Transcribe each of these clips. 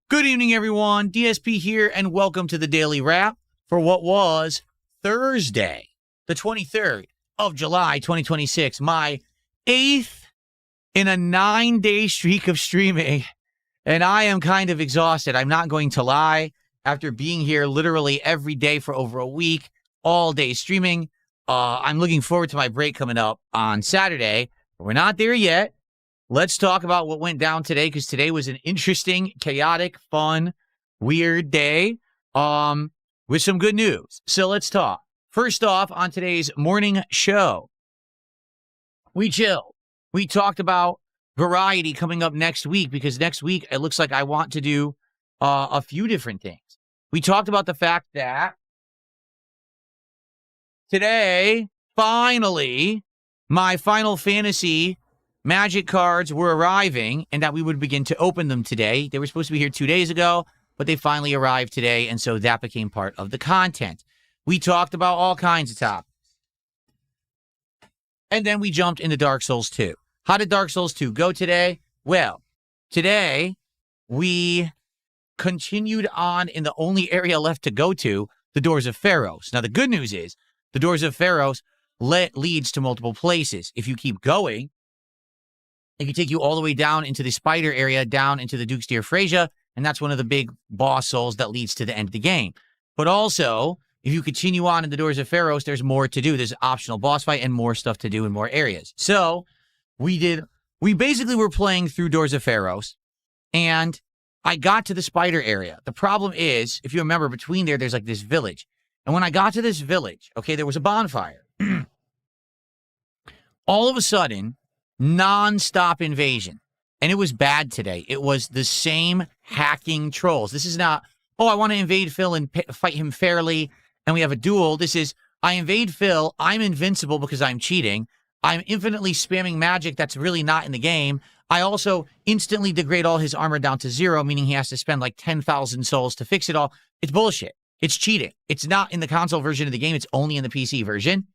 Good evening, everyone. DSP here, and welcome to the Daily Wrap for what was Thursday, the 23rd of July, 2026. My 8th in a 9-day streak of streaming, and I am kind of exhausted. I'm not going to lie. After being here literally every day for over a week, all day streaming, I'm looking forward to my break coming up on Saturday. But we're not there yet. Let's talk about what went down today, because today was an interesting, chaotic, fun, weird day with some good news. So let's talk. First off, on today's morning show, we chilled. We talked about variety coming up next week, because next week it looks like I want to do a few different things. We talked about the fact that today, finally, my Final Fantasy Magic cards were arriving, and that we would begin to open them today. They were supposed to be here 2 days ago, but they finally arrived today, and so that became part of the content. We talked about all kinds of topics. And then we jumped into Dark Souls 2. How did Dark Souls 2 go today? Well, today we continued on in the only area left to go to, the Doors of Pharos. Now, the good news is the Doors of Pharos leads to multiple places. If you keep going, it can take you all the way down into the spider area, down into the Duke's Deer Freyja, and that's one of the big boss souls that leads to the end of the game. But also, if you continue on in the Doors of Pharos, there's more to do. There's an optional boss fight and more stuff to do in more areas. So we basically were playing through Doors of Pharos, and I got to the spider area. The problem is, if you remember, between there's like this village. And when I got to this village, okay, there was a bonfire. All of a sudden, non-stop invasion. And it was bad today. It was the same hacking trolls. This is not, I want to invade Phil and fight him fairly, and we have a duel. This is, I invade Phil, I'm invincible because I'm cheating. I'm infinitely spamming magic that's really not in the game. I also instantly degrade all his armor down to 0, meaning he has to spend like 10,000 souls to fix it all. It's bullshit. It's cheating. It's not in the console version of the game. It's only in the PC version.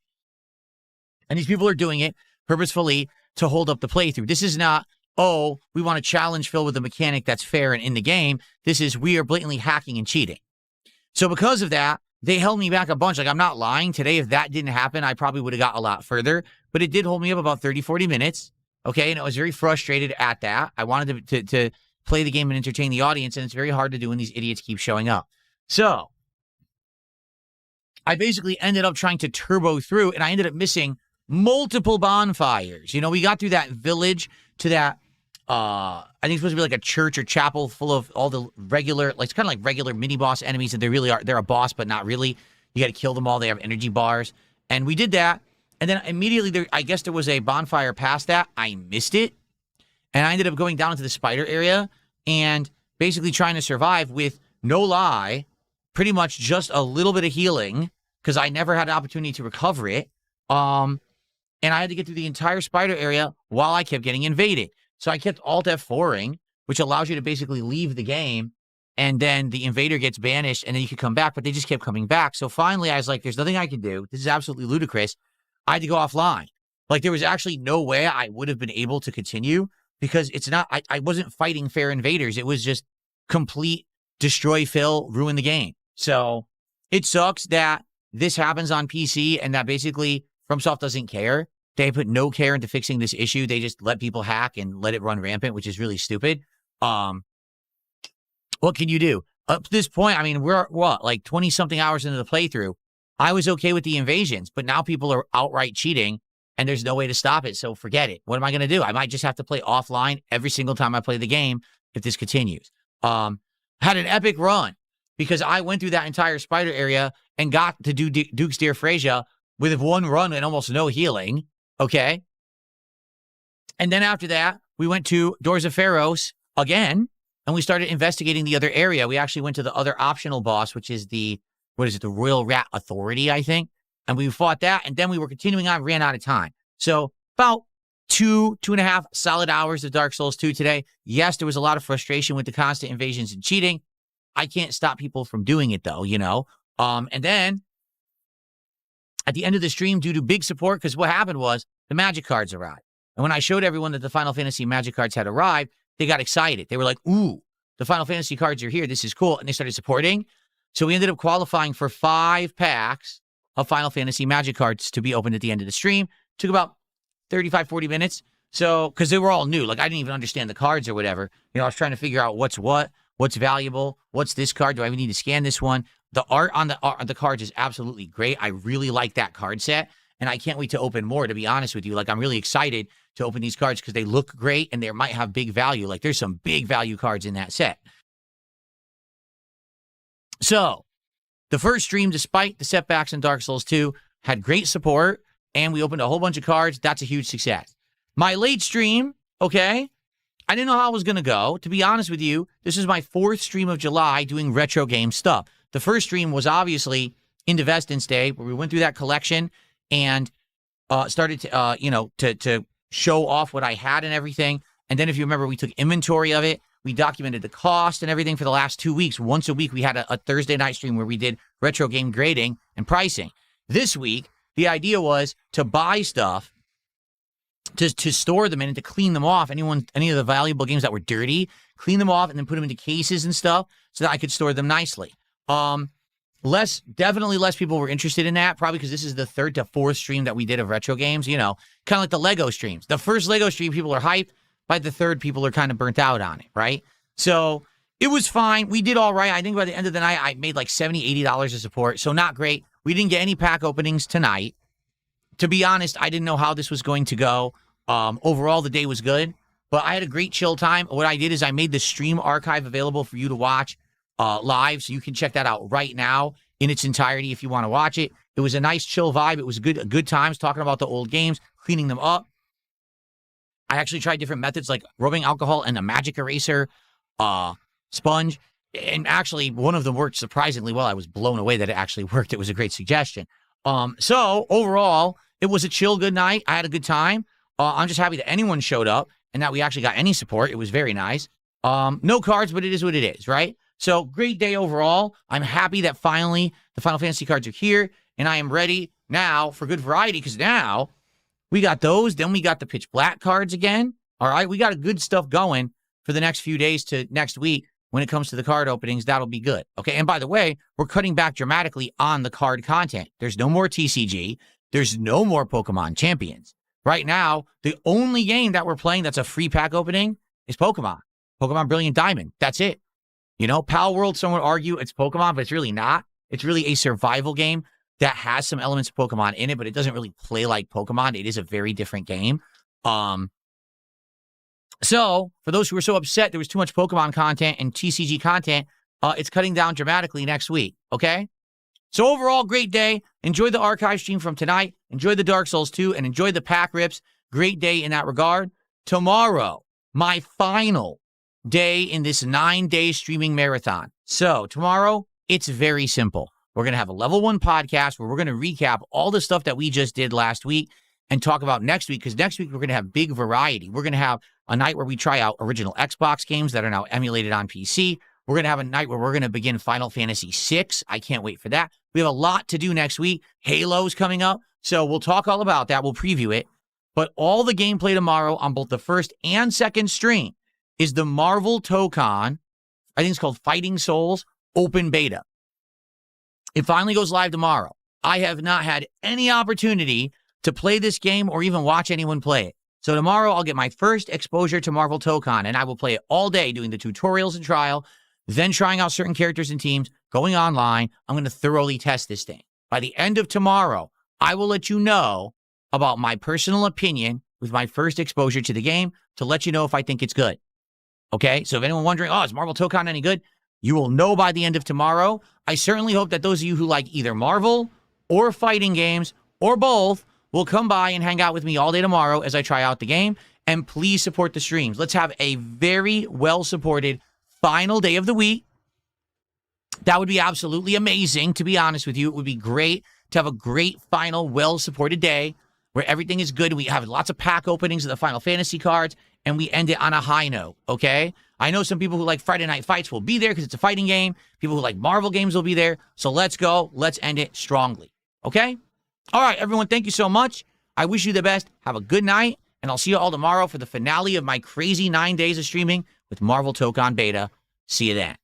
And these people are doing it purposefully to hold up the playthrough. This is not, we want to challenge Phil with a mechanic that's fair and in the game. This is, we are blatantly hacking and cheating. So because of that, they held me back a bunch. Like, I'm not lying. Today, if that didn't happen, I probably would have got a lot further. But it did hold me up about 30, 40 minutes. Okay, and I was very frustrated at that. I wanted to play the game and entertain the audience, and it's very hard to do when these idiots keep showing up. So I basically ended up trying to turbo through, and I ended up missing multiple bonfires. You know, we got through that village to that, I think it's supposed to be like a church or chapel full of all the regular, like, it's kind of like regular mini-boss enemies, and they're a boss, but not really. You got to kill them all. They have energy bars. And we did that, and then immediately, I guess there was a bonfire past that. I missed it, and I ended up going down into the spider area and basically trying to survive with, no lie, pretty much just a little bit of healing, because I never had an opportunity to recover it. And I had to get through the entire spider area while I kept getting invaded. So I kept Alt F4ing, which allows you to basically leave the game, and then the invader gets banished, and then you can come back, but they just kept coming back. So finally, I was like, there's nothing I can do. This is absolutely ludicrous. I had to go offline. Like, there was actually no way I would have been able to continue, because it's not, I wasn't fighting fair invaders. It was just complete destroy Phil, ruin the game. So it sucks that this happens on PC, and that basically FromSoft doesn't care. They put no care into fixing this issue. They just let people hack and let it run rampant, which is really stupid. What can you do? Up to this point, I mean, we're, like 20-something hours into the playthrough. I was okay with the invasions, but now people are outright cheating, and there's no way to stop it, so forget it. What am I going to do? I might just have to play offline every single time I play the game if this continues. Had an epic run, because I went through that entire spider area and got to do Duke's Deer Freyja with one run and almost no healing, okay? And then after that, we went to Doors of Pharos again, and we started investigating the other area. We actually went to the other optional boss, which is the Royal Rat Authority, I think. And we fought that, and then we were continuing on, ran out of time. So about 2.5 solid hours of Dark Souls 2 today. Yes, there was a lot of frustration with the constant invasions and cheating. I can't stop people from doing it, though, you know? And then at the end of the stream, due to big support, because what happened was the magic cards arrived. And when I showed everyone that the Final Fantasy magic cards had arrived, they got excited. They were like, ooh, the Final Fantasy cards are here. This is cool. And they started supporting. So we ended up qualifying for 5 packs of Final Fantasy Magic cards to be opened at the end of the stream. Took about 35, 40 minutes. So, because they were all new. Like, I didn't even understand the cards or whatever. I was trying to figure out what's valuable, what's this card, do I even need to scan this one? The art on the cards is absolutely great. I really like that card set, and I can't wait to open more, to be honest with you. Like, I'm really excited to open these cards because they look great, and they might have big value. Like, there's some big value cards in that set. So, the first stream, despite the setbacks in Dark Souls 2, had great support, and we opened a whole bunch of cards. That's a huge success. My late stream, okay, I didn't know how it was going to go. To be honest with you, this is my 4th stream of July doing retro game stuff. The first stream was obviously into Vestance Day, where we went through that collection and started to, to show off what I had and everything. And then if you remember, we took inventory of it. We documented the cost and everything for the last 2 weeks. Once a week, we had a Thursday night stream where we did retro game grading and pricing. This week, the idea was to buy stuff, to store them in and to clean them off. Any of the valuable games that were dirty, clean them off and then put them into cases and stuff so that I could store them nicely. Definitely less people were interested in that, probably because this is the 3rd to 4th stream that we did of retro games, kind of like the Lego streams. The first Lego stream, people are hyped. By the 3rd, people are kind of burnt out on it, right? So it was fine. We did all right. I think by the end of the night, I made like $70, $80 of support. So not great. We didn't get any pack openings tonight. To be honest, I didn't know how this was going to go. Overall, the day was good, but I had a great chill time. What I did is I made the stream archive available for you to watch live, so you can check that out right now in its entirety if you want to watch it. It was a nice chill vibe. It was good times talking about the old games, cleaning them up. I actually tried different methods like rubbing alcohol and a magic eraser sponge, and actually one of them worked surprisingly well. I was blown away that it actually worked. It was a great suggestion. So overall, it was a chill, good night. I had a good time. I'm just happy that anyone showed up and that we actually got any support. It was very nice. No cards, but it is what it is, right? So great day overall. I'm happy that finally the Final Fantasy cards are here, and I am ready now for good variety because now we got those. Then we got the Pitch Black cards again. All right, we got good stuff going for the next few days to next week. When it comes to the card openings, that'll be good. Okay, and by the way, we're cutting back dramatically on the card content. There's no more TCG. There's no more Pokemon Champions. Right now, the only game that we're playing that's a free pack opening is Pokemon. Pokemon Brilliant Diamond. That's it. Pal World, some would argue it's Pokemon, but it's really not. It's really a survival game that has some elements of Pokemon in it, but it doesn't really play like Pokemon. It is a very different game. So, for those who are so upset there was too much Pokemon content and TCG content, it's cutting down dramatically next week, okay? So overall, great day. Enjoy the archive stream from tonight. Enjoy the Dark Souls 2, and enjoy the pack rips. Great day in that regard. Tomorrow, my final day in this 9-day streaming marathon. So tomorrow, it's very simple. We're going to have a level 1 podcast where we're going to recap all the stuff that we just did last week and talk about next week, because next week we're going to have big variety. We're going to have a night where we try out original Xbox games that are now emulated on PC. We're going to have a night where we're going to begin Final Fantasy VI. I can't wait for that. We have a lot to do next week. Halo's coming up, so we'll talk all about that. We'll preview it. But all the gameplay tomorrow on both the first and second stream is the Marvel Tokon, I think it's called Fighting Souls, open beta. It finally goes live tomorrow. I have not had any opportunity to play this game or even watch anyone play it. So tomorrow I'll get my first exposure to Marvel Tokon, and I will play it all day doing the tutorials and trial, then trying out certain characters and teams, going online. I'm going to thoroughly test this thing. By the end of tomorrow, I will let you know about my personal opinion with my first exposure to the game to let you know if I think it's good. Okay? So if anyone's wondering, is Marvel Tokon any good? You will know by the end of tomorrow. I certainly hope that those of you who like either Marvel or fighting games or both will come by and hang out with me all day tomorrow as I try out the game. And please support the streams. Let's have a very well-supported final day of the week. That would be absolutely amazing, to be honest with you. It would be great to have a great final, well-supported day where everything is good. We have lots of pack openings of the Final Fantasy cards, and we end it on a high note, okay? I know some people who like Friday Night Fights will be there because it's a fighting game. People who like Marvel games will be there. So let's go. Let's end it strongly, okay? All right, everyone, thank you so much. I wish you the best. Have a good night, and I'll see you all tomorrow for the finale of my crazy 9 days of streaming with Marvel Tokon Beta. See you then.